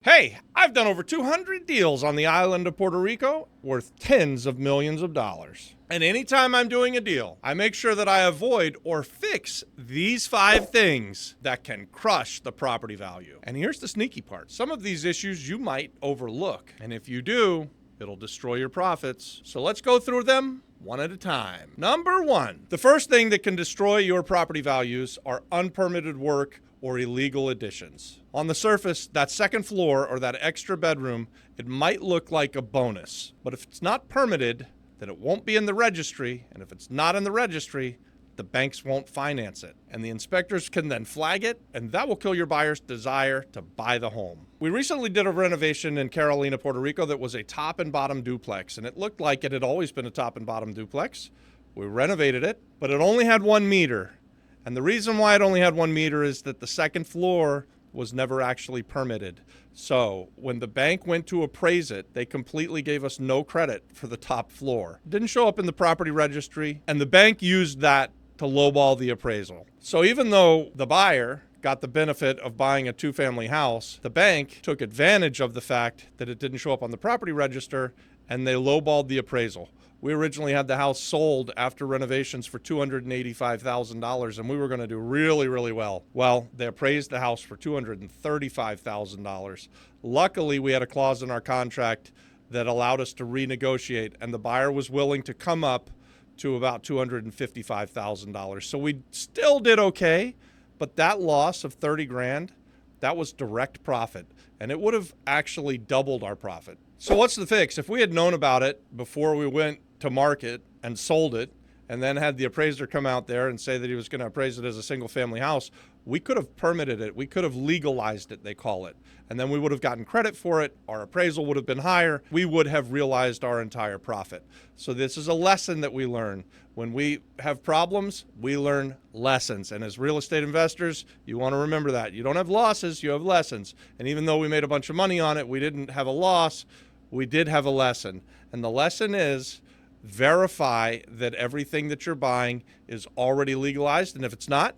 Hey, I've done over 200 deals on the island of Puerto Rico worth tens of millions of dollars. And anytime I'm doing a deal, I make sure that I avoid or fix these 5 things that can crush the property value. And here's the sneaky part. Some of these issues you might overlook. And if you do, it'll destroy your profits. So let's go through them one at a time. Number 1, the first thing that can destroy your property values are unpermitted work or illegal additions. On the surface, that second floor or that extra bedroom, it might look like a bonus. But if it's not permitted, then it won't be in the registry. And if it's not in the registry, the banks won't finance it. And the inspectors can then flag it, and that will kill your buyer's desire to buy the home. We recently did a renovation in Carolina, Puerto Rico that was a top and bottom duplex, and it looked like it had always been a top and bottom duplex. We renovated it, but it only had 1 meter. And the reason why it only had 1 meter is that the second floor was never actually permitted. So when the bank went to appraise it, they completely gave us no credit for the top floor. It didn't show up in the property registry, and the bank used that to lowball the appraisal. So even though the buyer got the benefit of buying a 2-family house, the bank took advantage of the fact that it didn't show up on the property register, and they lowballed the appraisal. We originally had the house sold after renovations for $285,000, and we were going to do really, really well. Well, they appraised the house for $235,000. Luckily, we had a clause in our contract that allowed us to renegotiate, and the buyer was willing to come up to about $255,000. So we still did okay, but that loss of $30,000, that was direct profit, and it would have actually doubled our profit. So what's the fix? If we had known about it before we went to market and sold it, and then had the appraiser come out there and say that he was going to appraise it as a single family house, we could have permitted it. We could have legalized it, they call it. And then we would have gotten credit for it. Our appraisal would have been higher. We would have realized our entire profit. So this is a lesson that we learn. When we have problems, we learn lessons. And as real estate investors, you want to remember that. You don't have losses, you have lessons. And even though we made a bunch of money on it, we didn't have a loss, we did have a lesson. And the lesson is, verify that everything that you're buying is already legalized, and if it's not,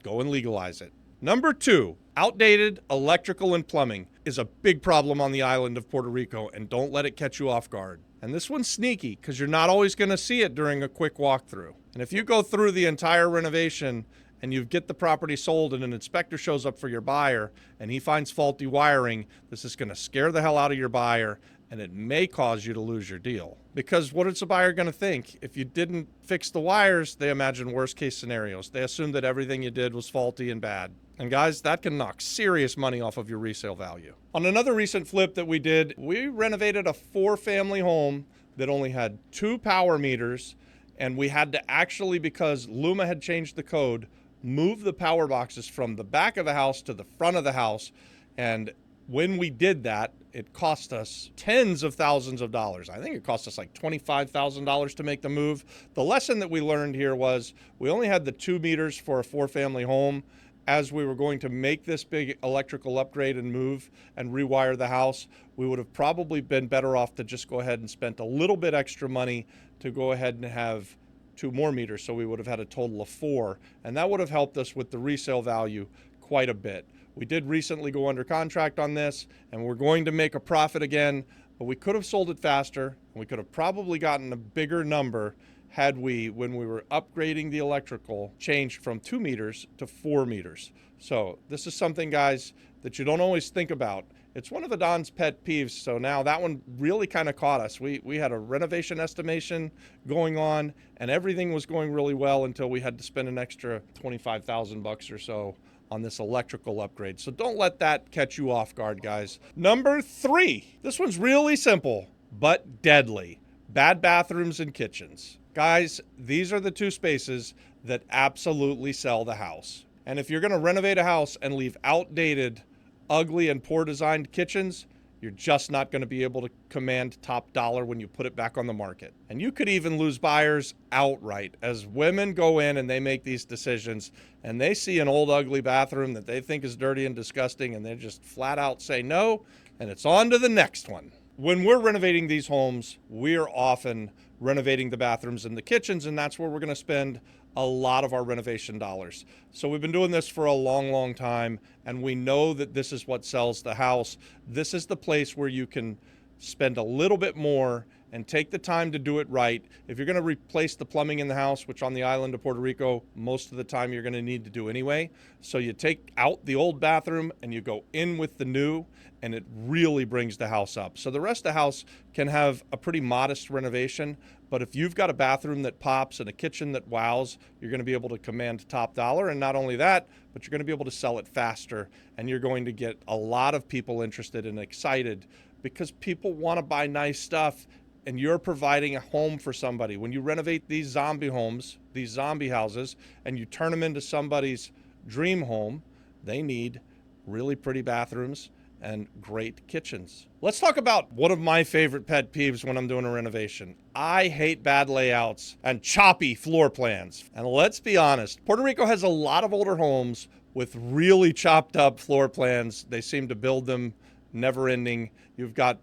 go and legalize it. Number 2, outdated electrical and plumbing is a big problem on the island of Puerto Rico, and don't let it catch you off guard. And this one's sneaky because you're not always going to see it during a quick walkthrough. And if you go through the entire renovation and you get the property sold and an inspector shows up for your buyer and he finds faulty wiring, this is going to scare the hell out of your buyer, and it may cause you to lose your deal. Because what is the buyer going to think? If you didn't fix the wires, they imagine worst case scenarios. They assume that everything you did was faulty and bad. And guys, that can knock serious money off of your resale value. On another recent flip that we did, we renovated a 4-family home that only had 2 power meters, and we had to actually, because Luma had changed the code, move the power boxes from the back of the house to the front of the house. And when we did that, it cost us tens of thousands of dollars. I think it cost us like $25,000 to make the move. The lesson that we learned here was we only had the 2 meters for a 4-family home. As we were going to make this big electrical upgrade and move and rewire the house, we would have probably been better off to just go ahead and spent a little bit extra money to go ahead and have 2 more meters. So we would have had a total of 4. And that would have helped us with the resale value quite a bit. We did recently go under contract on this, and we're going to make a profit again, but we could have sold it faster, and we could have probably gotten a bigger number had we, when we were upgrading the electrical, changed from 2 meters to 4 meters. So this is something, guys, that you don't always think about. It's one of Adon's pet peeves, so now that one really kind of caught us. We had a renovation estimation going on, and everything was going really well until we had to spend an extra $25,000 or so on this electrical upgrade. So don't let that catch you off guard, guys. Number 3, this one's really simple, but deadly. Bad bathrooms and kitchens. Guys, these are the 2 spaces that absolutely sell the house. And if you're going to renovate a house and leave outdated, ugly, and poor designed kitchens, you're just not going to be able to command top dollar when you put it back on the market. And you could even lose buyers outright as women go in and they make these decisions and they see an old ugly bathroom that they think is dirty and disgusting, and they just flat out say no, and it's on to the next one. When we're renovating these homes, we're often renovating the bathrooms and the kitchens, and that's where we're going to spend a lot of our renovation dollars. So we've been doing this for a long, long time, and we know that this is what sells the house. This is the place where you can spend a little bit more and take the time to do it right. If you're going to replace the plumbing in the house, which on the island of Puerto Rico, most of the time you're going to need to do anyway. So you take out the old bathroom and you go in with the new, and it really brings the house up. So the rest of the house can have a pretty modest renovation, but if you've got a bathroom that pops and a kitchen that wows, you're going to be able to command top dollar. And not only that, but you're going to be able to sell it faster, and you're going to get a lot of people interested and excited because people want to buy nice stuff, and you're providing a home for somebody. When you renovate these zombie homes, these zombie houses, and you turn them into somebody's dream home, they need really pretty bathrooms and great kitchens. Let's talk about one of my favorite pet peeves when I'm doing a renovation. I hate bad layouts and choppy floor plans. And let's be honest, Puerto Rico has a lot of older homes with really chopped up floor plans. They seem to build them never ending. You've got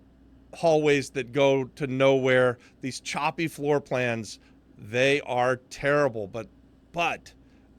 hallways that go to nowhere. These choppy floor plans, they are terrible, but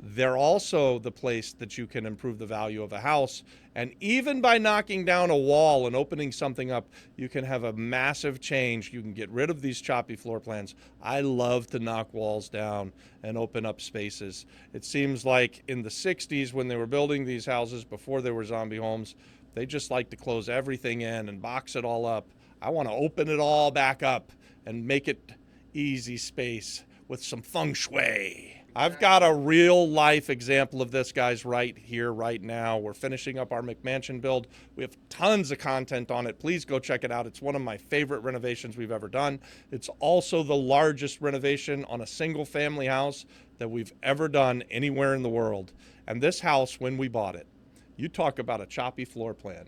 they're also the place that you can improve the value of a house. And even by knocking down a wall and opening something up, you can have a massive change. You can get rid of these choppy floor plans. I love to knock walls down and open up spaces. It seems like in the 60s, when they were building these houses before they were zombie homes, they just like to close everything in and box it all up. I want to open it all back up and make it easy space with some feng shui. I've got a real life example of this, guys, right here, right now. We're finishing up our McMansion build. We have tons of content on it. Please go check it out. It's one of my favorite renovations we've ever done. It's also the largest renovation on a single family house that we've ever done anywhere in the world. And this house, when we bought it, you talk about a choppy floor plan.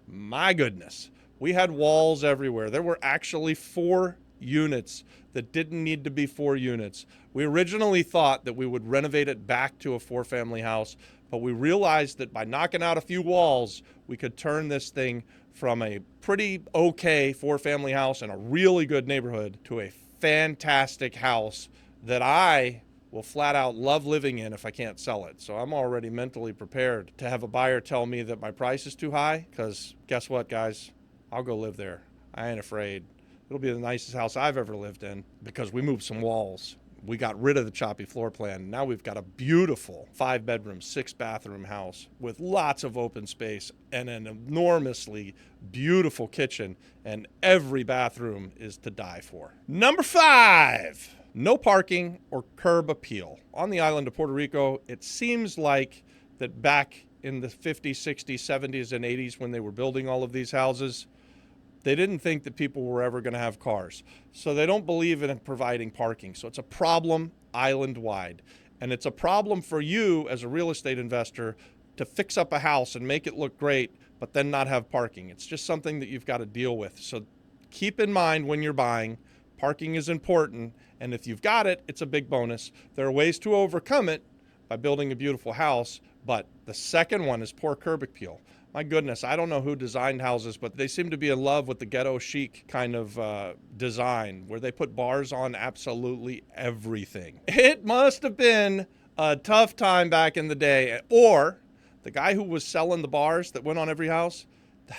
My goodness. We had walls everywhere. There were actually 4 units that didn't need to be 4 units. We originally thought that we would renovate it back to a 4-family house, but we realized that by knocking out a few walls, we could turn this thing from a pretty okay 4-family house in a really good neighborhood to a fantastic house that I will flat out love living in if I can't sell it. So I'm already mentally prepared to have a buyer tell me that my price is too high, because guess what, guys? I'll go live there. I ain't afraid. It'll be the nicest house I've ever lived in because we moved some walls. We got rid of the choppy floor plan. Now we've got a beautiful 5-bedroom, 6-bathroom house with lots of open space and an enormously beautiful kitchen, and every bathroom is to die for. Number 5, no parking or curb appeal. On the island of Puerto Rico, it seems like that back in the 50s, 60s, 70s, and 80s when they were building all of these houses, they didn't think that people were ever going to have cars. So they don't believe in providing parking. So it's a problem island-wide. And it's a problem for you as a real estate investor to fix up a house and make it look great, but then not have parking. It's just something that you've got to deal with. So keep in mind when you're buying, parking is important. And if you've got it, it's a big bonus. There are ways to overcome it by building a beautiful house. But the second one is poor curb appeal. My goodness, I don't know who designed houses, but they seem to be in love with the ghetto chic kind of design where they put bars on absolutely everything. It must have been a tough time back in the day. Or the guy who was selling the bars that went on every house,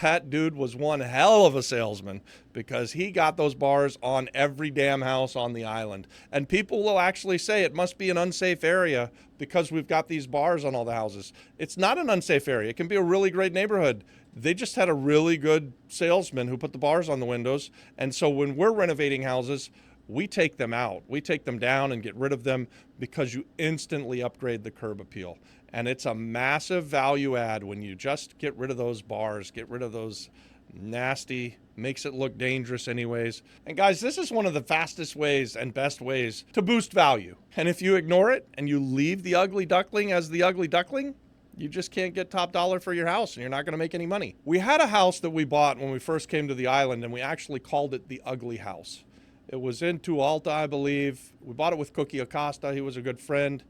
that dude was one hell of a salesman because he got those bars on every damn house on the island. And people will actually say it must be an unsafe area because we've got these bars on all the houses. It's not an unsafe area. It can be a really great neighborhood. They just had a really good salesman who put the bars on the windows. And so when we're renovating houses, we take them out. We take them down and get rid of them because you instantly upgrade the curb appeal. And it's a massive value add when you just get rid of those bars, get rid of those nasty, makes it look dangerous anyways. And guys, this is one of the fastest ways and best ways to boost value. And if you ignore it and you leave the ugly duckling as the ugly duckling, you just can't get top dollar for your house and you're not going to make any money. We had a house that we bought when we first came to the island, and we actually called it the Ugly House. It was in Tualta, I believe. We bought it with Cookie Acosta. He was a good friend.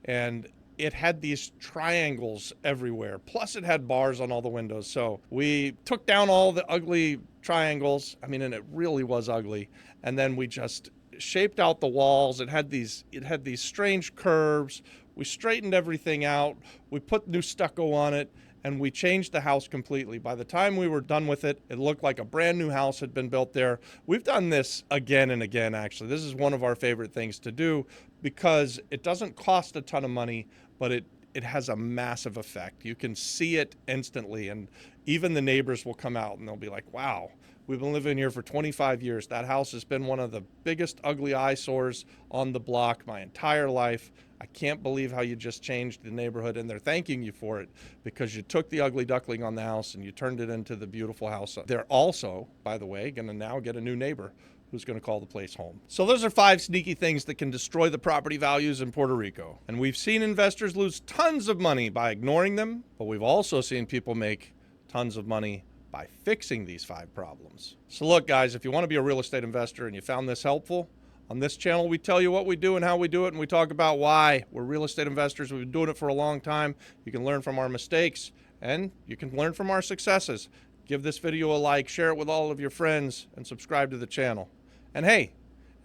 And it had these triangles everywhere. Plus it had bars on all the windows. So we took down all the ugly triangles. I mean, and it really was ugly. And then we just shaped out the walls. It had these strange curves. We straightened everything out. We put new stucco on it, and we changed the house completely. By the time we were done with it, it looked like a brand new house had been built there. We've done this again and again, actually. This is one of our favorite things to do because it doesn't cost a ton of money, but it has a massive effect. You can see it instantly, and even the neighbors will come out and they'll be like, wow, we've been living here for 25 years. That house has been one of the biggest ugly eyesores on the block my entire life. I can't believe how you just changed the neighborhood, and they're thanking you for it because you took the ugly duckling on the house and you turned it into the beautiful house. They're also, by the way, going to now get a new neighbor who's going to call the place home. So those are 5 sneaky things that can destroy the property values in Puerto Rico. And we've seen investors lose tons of money by ignoring them, but we've also seen people make tons of money by fixing these 5 problems. So look, guys, if you want to be a real estate investor and you found this helpful, on this channel, we tell you what we do and how we do it, and we talk about why. We're real estate investors. We've been doing it for a long time. You can learn from our mistakes, and you can learn from our successes. Give this video a like, share it with all of your friends, and subscribe to the channel. And hey,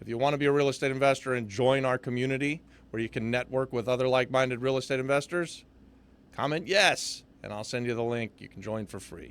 if you want to be a real estate investor and join our community where you can network with other like-minded real estate investors, comment yes, and I'll send you the link. You can join for free.